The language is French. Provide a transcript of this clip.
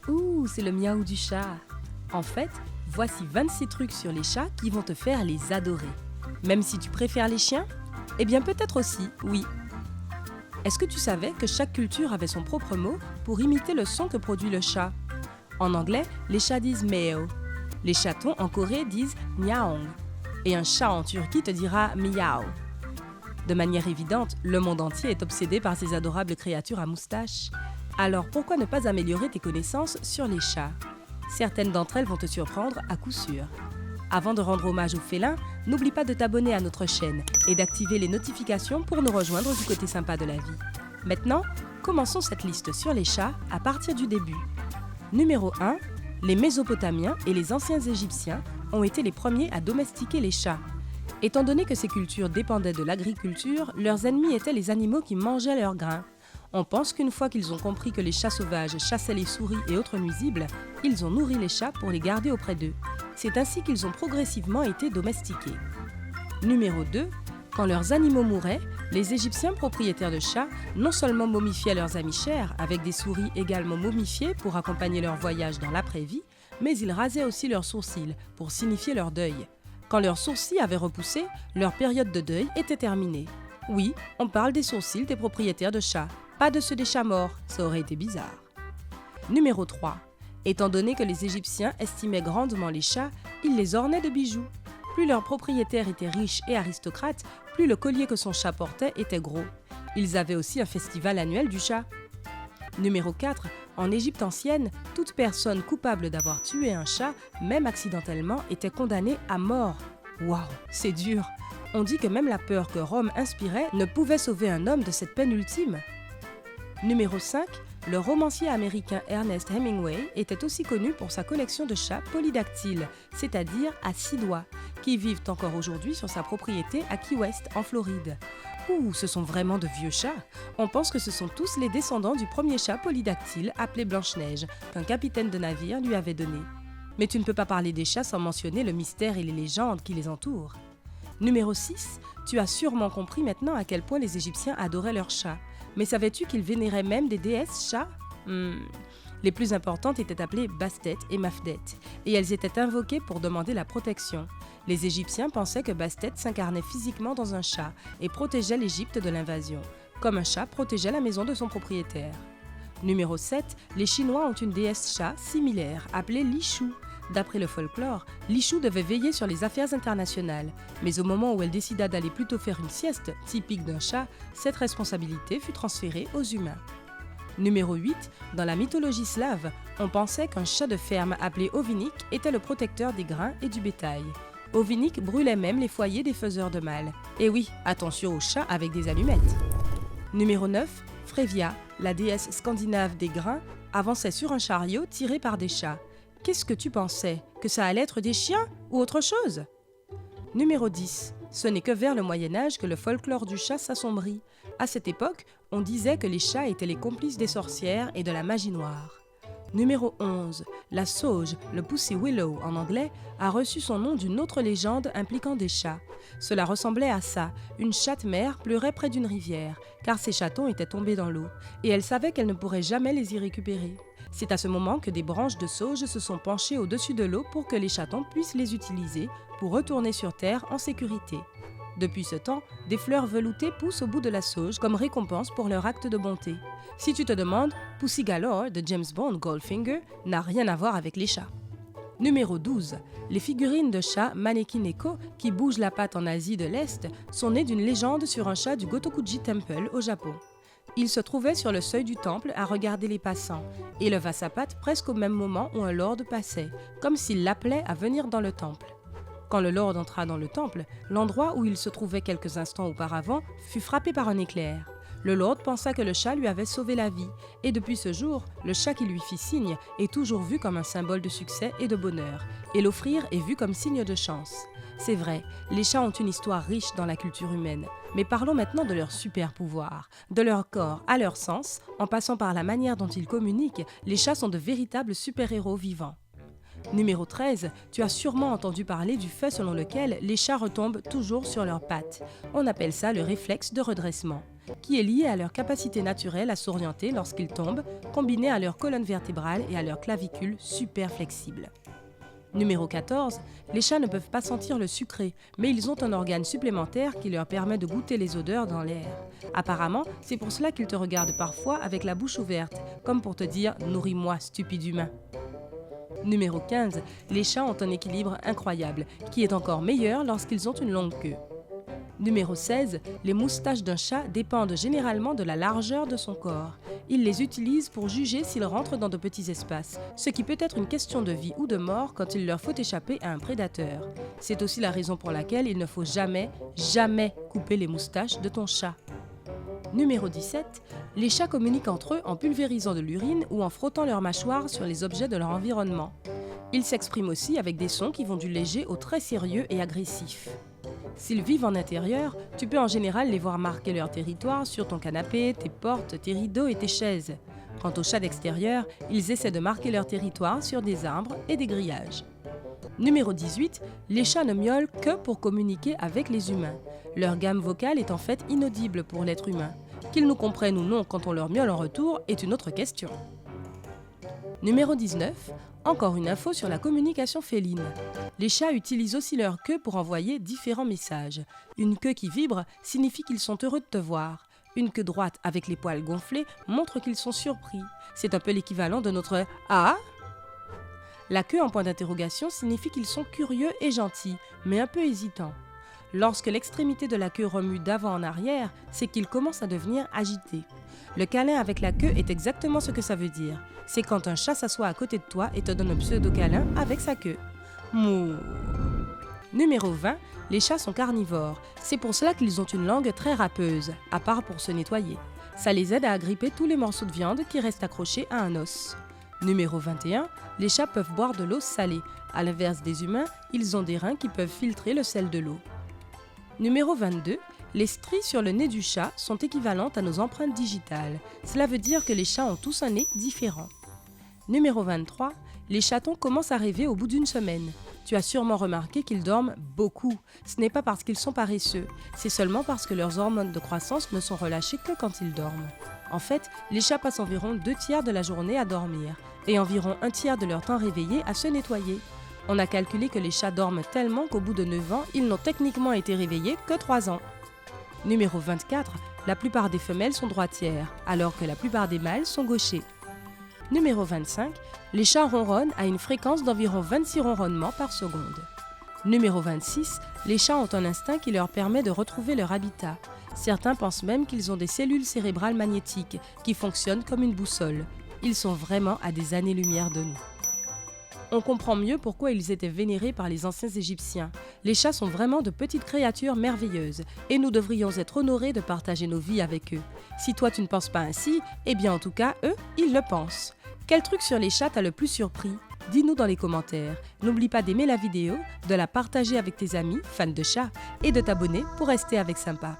Ouh, c'est le miaou du chat. En fait, voici 26 trucs sur les chats qui vont te faire les adorer. Même si tu préfères les chiens? Eh bien peut-être aussi, oui. Est-ce que tu savais que chaque culture avait son propre mot pour imiter le son que produit le chat? En anglais, les chats disent meow. Les chatons en Corée disent nyaong. Et un chat en Turquie te dira miaou. De manière évidente, le monde entier est obsédé par ces adorables créatures à moustache. Alors pourquoi ne pas améliorer tes connaissances sur les chats? Certaines d'entre elles vont te surprendre à coup sûr. Avant de rendre hommage aux félins, n'oublie pas de t'abonner à notre chaîne et d'activer les notifications pour nous rejoindre du côté sympa de la vie. Maintenant, commençons cette liste sur les chats à partir du début. Numéro 1. Les Mésopotamiens et les anciens Égyptiens ont été les premiers à domestiquer les chats. Étant donné que ces cultures dépendaient de l'agriculture, leurs ennemis étaient les animaux qui mangeaient leurs grains. On pense qu'une fois qu'ils ont compris que les chats sauvages chassaient les souris et autres nuisibles, ils ont nourri les chats pour les garder auprès d'eux. C'est ainsi qu'ils ont progressivement été domestiqués. Numéro 2. Quand leurs animaux mouraient, les Égyptiens propriétaires de chats non seulement momifiaient leurs amis chers avec des souris également momifiées pour accompagner leur voyage dans l'après-vie, mais ils rasaient aussi leurs sourcils pour signifier leur deuil. Quand leurs sourcils avaient repoussé, leur période de deuil était terminée. Oui, on parle des sourcils des propriétaires de chats, pas de ceux des chats morts, ça aurait été bizarre. Numéro 3. Étant donné que les Égyptiens estimaient grandement les chats, ils les ornaient de bijoux. Plus leur propriétaire était riche et aristocrate, plus le collier que son chat portait était gros. Ils avaient aussi un festival annuel du chat. Numéro 4. En Égypte ancienne, toute personne coupable d'avoir tué un chat, même accidentellement, était condamnée à mort. Waouh, c'est dur. On dit que même la peur que Rome inspirait ne pouvait sauver un homme de cette peine ultime. Numéro 5. Le romancier américain Ernest Hemingway était aussi connu pour sa collection de chats polydactyles, c'est-à-dire à 6 doigts, qui vivent encore aujourd'hui sur sa propriété à Key West, en Floride. Ouh, ce sont vraiment de vieux chats. On pense que ce sont tous les descendants du premier chat polydactyle appelé Blanche-Neige, qu'un capitaine de navire lui avait donné. Mais tu ne peux pas parler des chats sans mentionner le mystère et les légendes qui les entourent. Numéro 6. Tu as sûrement compris maintenant à quel point les Égyptiens adoraient leurs chats. Mais savais-tu qu'ils vénéraient même des déesses chats? Les plus importantes étaient appelées Bastet et Mafdet, et elles étaient invoquées pour demander la protection. Les Égyptiens pensaient que Bastet s'incarnait physiquement dans un chat et protégeait l'Égypte de l'invasion, comme un chat protégeait la maison de son propriétaire. Numéro 7. Les Chinois ont une déesse chat similaire, appelée Li Shu. D'après le folklore, Li Shu devait veiller sur les affaires internationales, mais au moment où elle décida d'aller plutôt faire une sieste, typique d'un chat, cette responsabilité fut transférée aux humains. Numéro 8. Dans la mythologie slave, on pensait qu'un chat de ferme appelé Ovinik était le protecteur des grains et du bétail. Ovinik brûlait même les foyers des faiseurs de mal. Et oui, attention aux chats avec des allumettes. Numéro 9. Frévia, la déesse scandinave des grains, avançait sur un chariot tiré par des chats. Qu'est-ce que tu pensais? Que ça allait être des chiens ou autre chose? Numéro 10. Ce n'est que vers le Moyen-Âge que le folklore du chat s'assombrit. À cette époque, on disait que les chats étaient les complices des sorcières et de la magie noire. Numéro 11. La sauge, le pussy willow en anglais, a reçu son nom d'une autre légende impliquant des chats. Cela ressemblait à ça, une chatte-mère pleurait près d'une rivière, car ses chatons étaient tombés dans l'eau, et elle savait qu'elle ne pourrait jamais les y récupérer. C'est à ce moment que des branches de sauge se sont penchées au-dessus de l'eau pour que les chatons puissent les utiliser pour retourner sur Terre en sécurité. Depuis ce temps, des fleurs veloutées poussent au bout de la sauge comme récompense pour leur acte de bonté. Si tu te demandes, Pussy Galore de James Bond Goldfinger n'a rien à voir avec les chats. Numéro 12. Les figurines de chats Maneki Neko qui bougent la patte en Asie de l'Est sont nées d'une légende sur un chat du Gotokuji Temple au Japon. Il se trouvait sur le seuil du temple à regarder les passants et leva sa patte presque au même moment où un lord passait, comme s'il l'appelait à venir dans le temple. Quand le lord entra dans le temple, l'endroit où il se trouvait quelques instants auparavant fut frappé par un éclair. Le lord pensa que le chat lui avait sauvé la vie, et depuis ce jour, le chat qui lui fit signe est toujours vu comme un symbole de succès et de bonheur, et l'offrir est vu comme signe de chance. C'est vrai, les chats ont une histoire riche dans la culture humaine, mais parlons maintenant de leurs super pouvoirs. De leur corps à leur sens, en passant par la manière dont ils communiquent, les chats sont de véritables super-héros vivants. Numéro 13, tu as sûrement entendu parler du fait selon lequel les chats retombent toujours sur leurs pattes. On appelle ça le réflexe de redressement. qui est lié à leur capacité naturelle à s'orienter lorsqu'ils tombent, combiné à leur colonne vertébrale et à leur clavicule super flexible. Numéro 14, les chats ne peuvent pas sentir le sucré, mais ils ont un organe supplémentaire qui leur permet de goûter les odeurs dans l'air. Apparemment, c'est pour cela qu'ils te regardent parfois avec la bouche ouverte, comme pour te dire « nourris-moi, stupide humain ». Numéro 15, les chats ont un équilibre incroyable, qui est encore meilleur lorsqu'ils ont une longue queue. Numéro 16, les moustaches d'un chat dépendent généralement de la largeur de son corps. Ils les utilisent pour juger s'ils rentrent dans de petits espaces, ce qui peut être une question de vie ou de mort quand il leur faut échapper à un prédateur. C'est aussi la raison pour laquelle il ne faut jamais couper les moustaches de ton chat. Numéro 17, les chats communiquent entre eux en pulvérisant de l'urine ou en frottant leurs mâchoires sur les objets de leur environnement. Ils s'expriment aussi avec des sons qui vont du léger au très sérieux et agressif. S'ils vivent en intérieur, tu peux en général les voir marquer leur territoire sur ton canapé, tes portes, tes rideaux et tes chaises. Quant aux chats d'extérieur, ils essaient de marquer leur territoire sur des arbres et des grillages. Numéro 18, les chats ne miaulent que pour communiquer avec les humains. Leur gamme vocale est en fait inaudible pour l'être humain. Qu'ils nous comprennent ou non quand on leur miaule en retour est une autre question. Numéro 19, encore une info sur la communication féline. Les chats utilisent aussi leur queue pour envoyer différents messages. Une queue qui vibre signifie qu'ils sont heureux de te voir. Une queue droite avec les poils gonflés montre qu'ils sont surpris. C'est un peu l'équivalent de notre « Ah ?» La queue en point d'interrogation signifie qu'ils sont curieux et gentils, mais un peu hésitants. Lorsque l'extrémité de la queue remue d'avant en arrière, c'est qu'ils commencent à devenir agités. Le câlin avec la queue est exactement ce que ça veut dire. C'est quand un chat s'assoit à côté de toi et te donne un pseudo-câlin avec sa queue. Mouh. Numéro 20, les chats sont carnivores. C'est pour cela qu'ils ont une langue très râpeuse, à part pour se nettoyer. Ça les aide à agripper tous les morceaux de viande qui restent accrochés à un os. Numéro 21, les chats peuvent boire de l'eau salée. À l'inverse des humains, ils ont des reins qui peuvent filtrer le sel de l'eau. Numéro 22, les stries sur le nez du chat sont équivalentes à nos empreintes digitales. Cela veut dire que les chats ont tous un nez différent. Numéro 23, les chatons commencent à rêver au bout d'une semaine. Tu as sûrement remarqué qu'ils dorment beaucoup. Ce n'est pas parce qu'ils sont paresseux, c'est seulement parce que leurs hormones de croissance ne sont relâchées que quand ils dorment. En fait, les chats passent environ 2/3 de la journée à dormir et environ 1/3 de leur temps réveillé à se nettoyer. On a calculé que les chats dorment tellement qu'au bout de 9 ans, ils n'ont techniquement été réveillés que 3 ans. Numéro 24, la plupart des femelles sont droitières, alors que la plupart des mâles sont gauchers. Numéro 25, les chats ronronnent à une fréquence d'environ 26 ronronnements par seconde. Numéro 26, les chats ont un instinct qui leur permet de retrouver leur habitat. Certains pensent même qu'ils ont des cellules cérébrales magnétiques qui fonctionnent comme une boussole. Ils sont vraiment à des années-lumière de nous. On comprend mieux pourquoi ils étaient vénérés par les anciens Égyptiens. Les chats sont vraiment de petites créatures merveilleuses et nous devrions être honorés de partager nos vies avec eux. Si toi tu ne penses pas ainsi, eh bien en tout cas, eux, ils le pensent. Quel truc sur les chats t'a le plus surpris ? Dis-nous dans les commentaires. N'oublie pas d'aimer la vidéo, de la partager avec tes amis, fans de chats, et de t'abonner pour rester avec Sympa.